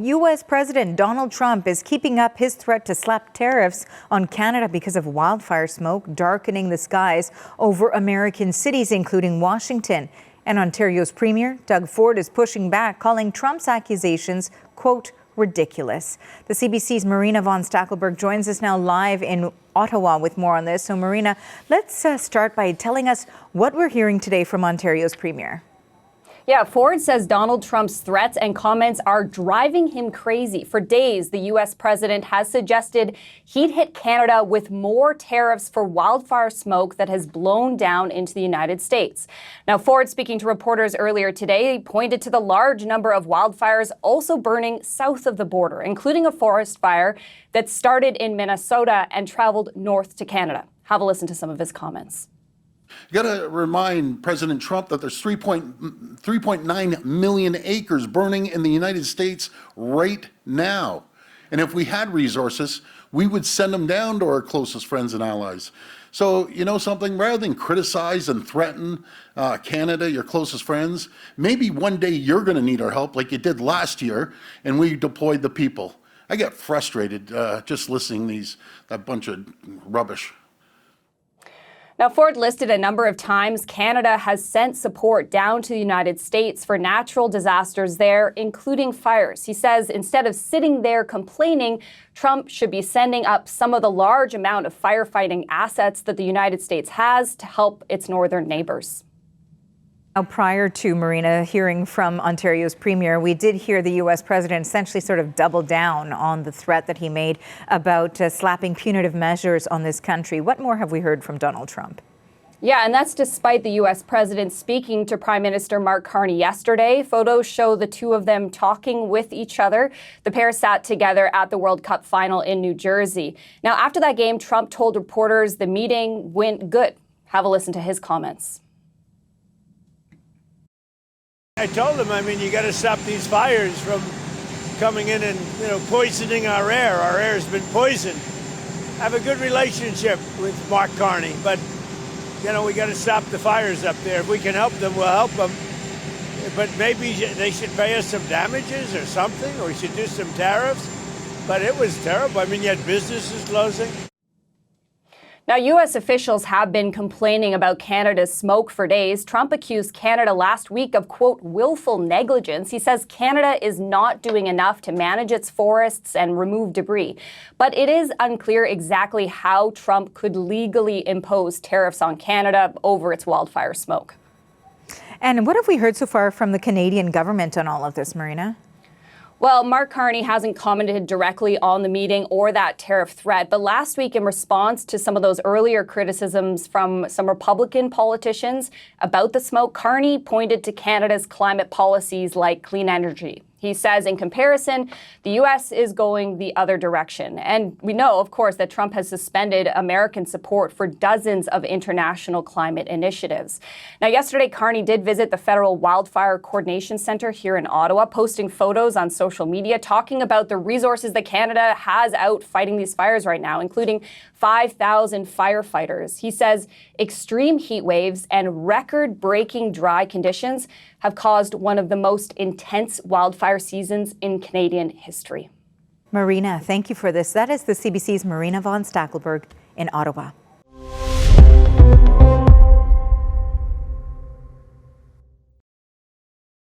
U.S. President Donald Trump is keeping up his threat to slap tariffs on Canada because of wildfire smoke darkening the skies over American cities, including Washington. And Ontario's Premier, Doug Ford, is pushing back, calling Trump's accusations, quote, ridiculous. The CBC's Marina von Stackelberg joins us now live in Ottawa with more on this. So, Marina, let's start by telling us what we're hearing today from Ontario's Premier. Yeah, Ford says Donald Trump's threats and comments are driving him crazy. For days, the U.S. president has suggested he'd hit Canada with more tariffs for wildfire smoke that has blown down into the United States. Now, Ford, speaking to reporters earlier today, pointed to the large number of wildfires also burning south of the border, including a forest fire that started in Minnesota and traveled north to Canada. Have a listen to some of his comments. You got to remind President Trump that there's 3.9 million acres burning in the United States right now. And if we had resources, we would send them down to our closest friends and allies. So, you know something, rather than criticize and threaten Canada, your closest friends, maybe one day you're going to need our help like you did last year, and we deployed the people. I get frustrated just listening to that bunch of rubbish. Now, Ford listed a number of times Canada has sent support down to the United States for natural disasters there, including fires. He says instead of sitting there complaining, Trump should be sending up some of the large amount of firefighting assets that the United States has to help its northern neighbors. Now, prior to Marina hearing from Ontario's Premier, we did hear the U.S. president essentially sort of double down on the threat that he made about slapping punitive measures on this country. What more have we heard from Donald Trump? Yeah, and that's despite the U.S. president speaking to Prime Minister Mark Carney yesterday. Photos show the two of them talking with each other. The pair sat together at the World Cup final in New Jersey. Now, after that game, Trump told reporters the meeting went good. Have a listen to his comments. I told him, you got to stop these fires from coming in and, poisoning our air. Our air's been poisoned. I have a good relationship with Mark Carney, but, we got to stop the fires up there. If we can help them, we'll help them. But maybe they should pay us some damages or something, or we should do some tariffs. But it was terrible. You had businesses closing. Now, U.S. officials have been complaining about Canada's smoke for days. Trump accused Canada last week of, quote, willful negligence. He says Canada is not doing enough to manage its forests and remove debris. But it is unclear exactly how Trump could legally impose tariffs on Canada over its wildfire smoke. And what have we heard so far from the Canadian government on all of this, Marina? Well, Mark Carney hasn't commented directly on the meeting or that tariff threat. But last week, in response to some of those earlier criticisms from some Republican politicians about the smoke, Carney pointed to Canada's climate policies like clean energy. He says, in comparison, the U.S. is going the other direction. And we know, of course, that Trump has suspended American support for dozens of international climate initiatives. Now, yesterday, Carney did visit the Federal Wildfire Coordination Center here in Ottawa, posting photos on social media, talking about the resources that Canada has out fighting these fires right now, including 5,000 firefighters. He says extreme heat waves and record-breaking dry conditions have caused one of the most intense wildfire seasons in Canadian history. Marina, thank you for this. That is the CBC's Marina von Stackelberg in Ottawa.